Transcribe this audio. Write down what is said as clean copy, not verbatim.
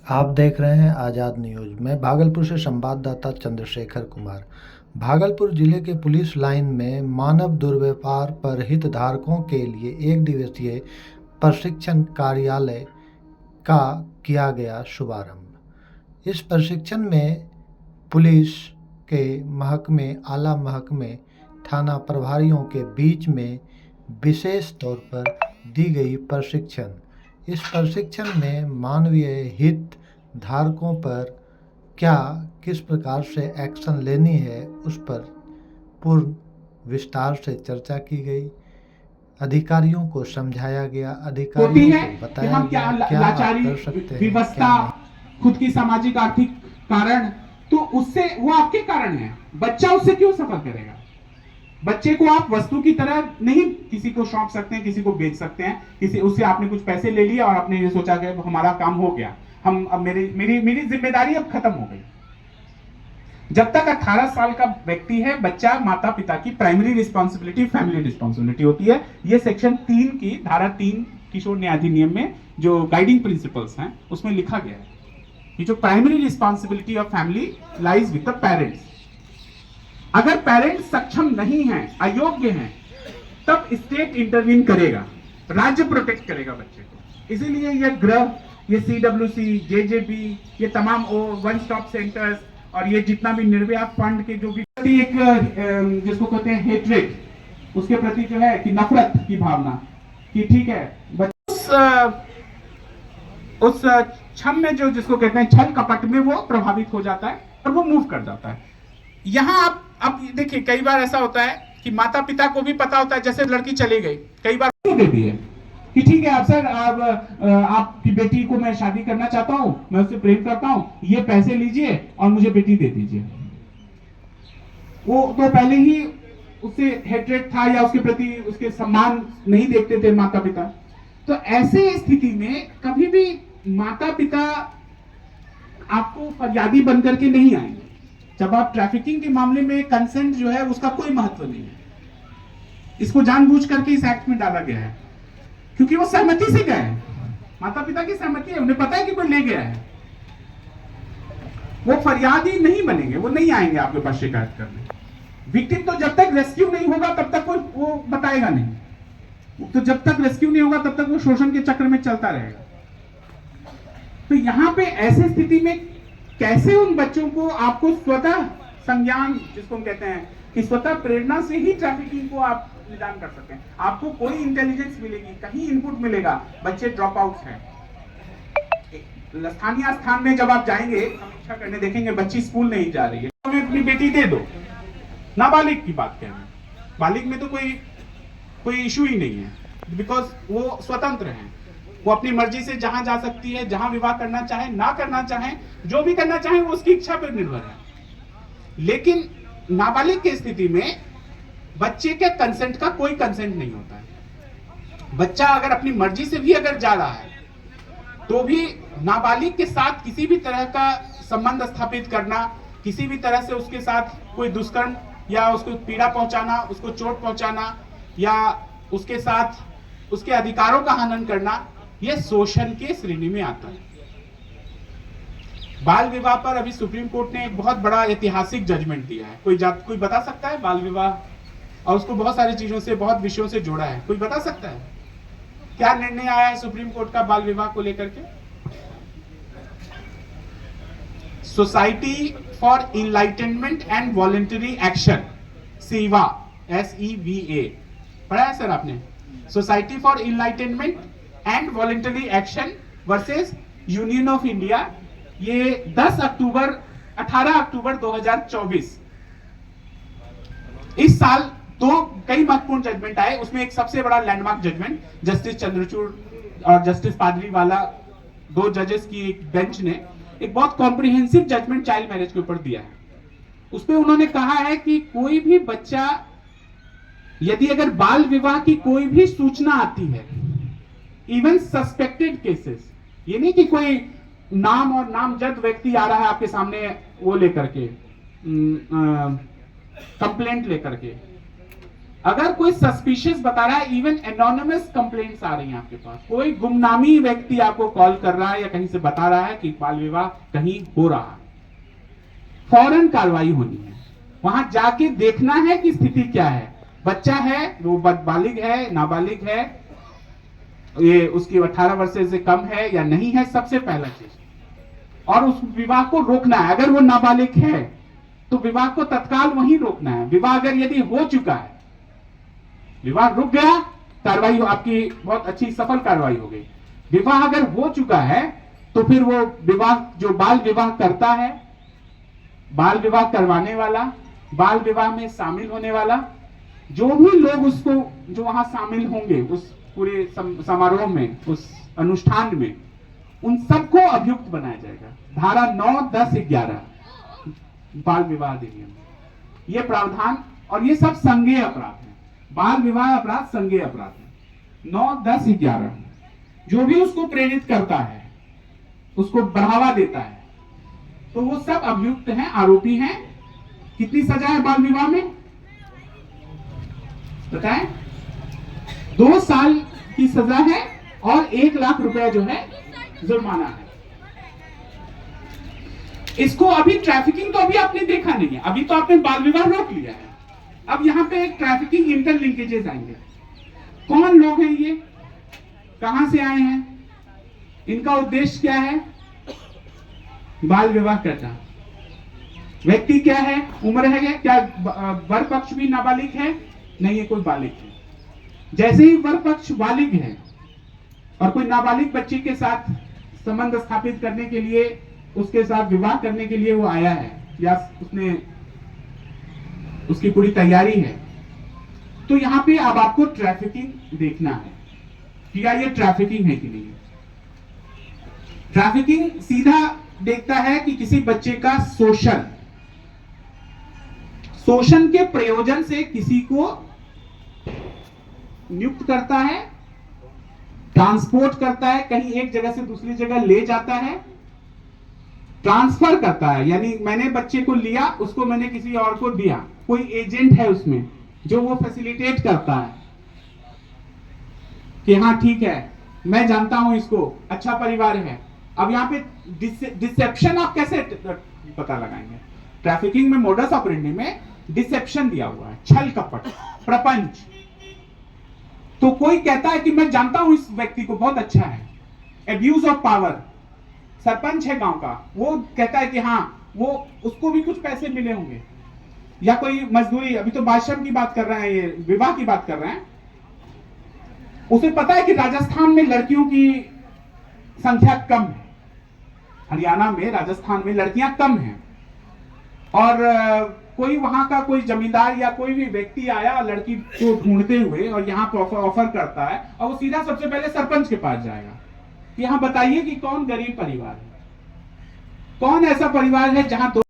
आप देख रहे हैं आज़ाद न्यूज़। मैं भागलपुर से संवाददाता चंद्रशेखर कुमार। भागलपुर जिले के पुलिस लाइन में मानव दुर्व्यवहार पर हितधारकों के लिए एक दिवसीय प्रशिक्षण कार्यालय का किया गया शुभारंभ। इस प्रशिक्षण में पुलिस के महकमे, आला महकमे, थाना प्रभारियों के बीच में विशेष तौर पर दी गई प्रशिक्षण। इस प्रशिक्षण में मानवीय हित धारकों पर क्या किस प्रकार से एक्शन लेनी है उस पर पूर्ण विस्तार से चर्चा की गई। अधिकारियों को समझाया गया, होती अधिकारियों है को कि बताया हम गया क्या क्या आप लाचारी, कर सकते हैं, विवशता, क्या नहीं। खुद की सामाजिक आर्थिक कारण, तो उससे वो आपके कारण है। बच्चा उससे क्यों सफर करेगा? बच्चे को आप वस्तु की तरह नहीं किसी को सौंप सकते हैं, किसी को बेच सकते हैं। किसी उससे आपने कुछ पैसे ले लिए और आपने ये सोचा कि हमारा काम हो गया, हम अब मेरी मेरी मेरी जिम्मेदारी अब खत्म हो गई। जब तक 18 साल का व्यक्ति है, बच्चा माता पिता की प्राइमरी रिस्पॉन्सिबिलिटी, फैमिली रिस्पॉन्सिबिलिटी होती है। ये सेक्शन 3 की धारा 3 किशोर न्याय अधिनियम में जो गाइडिंग प्रिंसिपल्स हैं उसमें लिखा गया है कि जो primary responsibility of family lies with the parents. अगर पेरेंट्स सक्षम नहीं है, अयोग्य हैं, तब स्टेट इंटरवीन करेगा, राज्य प्रोटेक्ट करेगा बच्चे को। इसीलिए ये गृह, ये CWC, JJB, ये तमाम वन स्टॉप सेंटर्स और ये जितना भी निर्भया फंड के जो भी एक जिसको कहते हैं हेट्रेड, उसके प्रति जो है कि नफरत की भावना, कि ठीक है उस छम में जो जिसको कहते हैं छल कपट में वो प्रभावित हो जाता है और वो मूव कर जाता है। यहां आप अब देखिए, कई बार ऐसा होता है कि माता पिता को भी पता होता है, जैसे लड़की चली गई, कई बार देती है कि ठीक है आप सर, आपकी बेटी को मैं शादी करना चाहता हूं, मैं उससे प्रेम करता हूं, ये पैसे लीजिए और मुझे बेटी दे दीजिए। वो तो पहले ही उससे हेट्रेड था या उसके प्रति उसके सम्मान नहीं देखते थे माता पिता। तो ऐसे स्थिति में कभी भी माता पिता आपको फरियादी बनकर के नहीं आएंगे। जब आप ट्रैफिकिंग के मामले में कंसेंट जो है उसका कोई महत्व नहीं है। इसको जानबूझ करके इस एक्ट में डाला गया है क्योंकि वो सहमति से गए हैं, माता पिता की सहमति है, उन्हें पता है कि कोई ले गया है। वो फरियादी नहीं बनेंगे, वो नहीं आएंगे आपके पास शिकायत करने। विक्टिम तो जब तक रेस्क्यू नहीं होगा तब तक कोई वो बताएगा नहीं, तो जब तक रेस्क्यू नहीं होगा तब तक वो शोषण के चक्र में चलता रहेगा। तो यहां पे ऐसी स्थिति में कैसे उन बच्चों को आपको स्वतः संज्ञान, जिसको हम कहते हैं कि स्वतः प्रेरणा से ही ट्रैफिकिंग को आप निदान कर सकते हैं। आपको कोई इंटेलिजेंस मिलेगी, कहीं इनपुट मिलेगा, बच्चे ड्रॉप आउट हैं। स्थानीय स्थान में जब आप जाएंगे समीक्षा करने, देखेंगे बच्ची स्कूल नहीं जा रही है, तो हमें अपनी बेटी दे दो। नाबालिग की बात करें, बालिग में तो कोई इशू ही नहीं है, बिकॉज वो स्वतंत्र हैं, वो अपनी मर्जी से जहां जा सकती है, जहां विवाह करना चाहे, ना करना चाहे, जो भी करना चाहे वो उसकी इच्छा पर निर्भर है। लेकिन नाबालिग की स्थिति में बच्चे के कंसेंट का कोई कंसेंट नहीं होता है। बच्चा अगर अपनी मर्जी से भी अगर जा रहा है तो भी नाबालिग के साथ किसी भी तरह का संबंध स्थापित करना, किसी भी तरह से उसके साथ कोई दुष्कर्म या उसको पीड़ा पहुंचाना, उसको चोट पहुंचाना या उसके साथ उसके अधिकारों का हनन करना, यह शोषण के श्रेणी में आता है। बाल विवाह पर अभी सुप्रीम कोर्ट ने एक बहुत बड़ा ऐतिहासिक जजमेंट दिया है। कोई बता सकता है बाल विवाह, और उसको बहुत सारी चीजों से, बहुत विषयों से जोड़ा है, कोई बता सकता है क्या निर्णय आया है सुप्रीम कोर्ट का बाल विवाह को लेकर के? Society for enlightenment and voluntary action, सेवा, SEVA पढ़ा है सर आपने? Society for enlightenment and voluntary action versus union of India. ये 18 अक्टूबर 2024 इस साल कई महत्वपूर्ण जजमेंट आए, उसमें एक सबसे बड़ा लैंडमार्क जजमेंट जस्टिस चंद्रचूड़ और जस्टिस पादरीवाला, 2 जजेस की एक बेंच ने एक बहुत कॉम्प्रिहेंसिव जजमेंट चाइल्ड मैरिज के ऊपर दिया है। उसमें उन्होंने कहा है कि कोई भी बच्चा, यदि अगर बाल विवाह की कोई भी सूचना आती है, इवन सस्पेक्टेड केसेस, ये नहीं कि कोई नाम और नामजद व्यक्ति आ रहा है आपके सामने वो लेकर के कंप्लेंट लेकर के, अगर कोई सस्पिशियस बता रहा है, इवन एनोनिमस कंप्लेंट्स आ रही हैं आपके पास, कोई गुमनामी व्यक्ति आपको कॉल कर रहा है या कहीं से बता रहा है कि बाल विवाह कहीं हो रहा है, फौरन कार्रवाई होनी है। वहां जाके देखना है कि स्थिति क्या है, बच्चा है वो बालिग है, नाबालिग है, ये उसकी 18 वर्ष से कम है या नहीं है, सबसे पहला चीज। और उस विवाह को रोकना है। अगर वो नाबालिग है तो विवाह को तत्काल वहीं रोकना है। विवाह अगर यदि हो चुका है, विवाह रुक गया, कार्रवाई आपकी बहुत अच्छी सफल कार्रवाई हो गई। विवाह अगर हो चुका है तो फिर वो विवाह, जो बाल विवाह करता है, बाल विवाह करवाने वाला, बाल विवाह में शामिल होने वाला, जो भी लोग उसको, जो वहां शामिल होंगे उस पूरे समारोह में, उस अनुष्ठान में, उन सबको अभियुक्त बनाया जाएगा। धारा 9, 10, 11 बाल विवाह अधिनियम, ये प्रावधान, और ये सब संज्ञेय अपराध है। बाल विवाह अपराध संज्ञेय अपराध है। 9, 10, 11 जो भी उसको प्रेरित करता है, उसको बढ़ावा देता है, तो वो सब अभियुक्त हैं, आरोपी हैं। कितनी सजा है बाल विवाह में बताएं? 2 साल की सजा है और 1 लाख रुपए जो है जुर्माना है। इसको अभी ट्रैफिकिंग तो अभी आपने देखा नहीं है, अभी तो आपने बाल विवाह रोक लिया है। अब यहां पे ट्रैफिकिंग इंटरलिंकेजेस आएंगे। कौन लोग हैं ये, कहां से आए हैं, इनका उद्देश्य क्या है? बाल विवाह करना। व्यक्ति क्या है, उम्र है क्या, वर पक्ष भी नाबालिग है? नहीं, ये कोई बालिग है। जैसे ही वर पक्ष बालिग है और कोई नाबालिग बच्ची के साथ संबंध स्थापित करने के लिए, उसके साथ विवाह करने के लिए वो आया है, या उसने, उसकी पूरी तैयारी है, तो यहां पे अब आपको ट्रैफिकिंग देखना है कि क्या ये ट्रैफिकिंग है कि नहीं है। ट्रैफिकिंग सीधा देखता है कि किसी बच्चे का शोषण के प्रयोजन से किसी को नियुक्त करता है, ट्रांसपोर्ट करता है, कहीं एक जगह से दूसरी जगह ले जाता है, ट्रांसफर करता है, यानी मैंने बच्चे को लिया, उसको मैंने किसी और को दिया, कोई एजेंट है उसमें जो वो फैसिलिटेट करता है कि हाँ ठीक है, मैं जानता हूं इसको, अच्छा परिवार है। अब यहाँ पे डिसेप्शन आप कैसे पता लगाएंगे? ट्रैफिकिंग में मोडस ऑपरेंडी में डिसेप्शन दिया हुआ है, छल कपट, प्रपंच। तो कोई कहता है कि मैं जानता हूं इस व्यक्ति को, बहुत अच्छा है, एब्यूज ऑफ पावर, सरपंच है गांव का, वो कहता है कि हाँ वो, उसको भी कुछ पैसे मिले होंगे, या कोई मजदूरी, अभी तो बालश्रम की बात कर रहे हैं, ये विवाह की बात कर रहे हैं। उसे पता है कि राजस्थान में लड़कियों की संख्या कम है, हरियाणा में, राजस्थान में लड़कियां कम हैं, और कोई वहां का कोई जमींदार या कोई भी व्यक्ति आया लड़की को ढूंढते हुए और यहाँ पे ऑफर करता है, और वो सीधा सबसे पहले सरपंच के पास जाएगा कि यहाँ बताइए कि कौन गरीब परिवार है, कौन ऐसा परिवार है जहां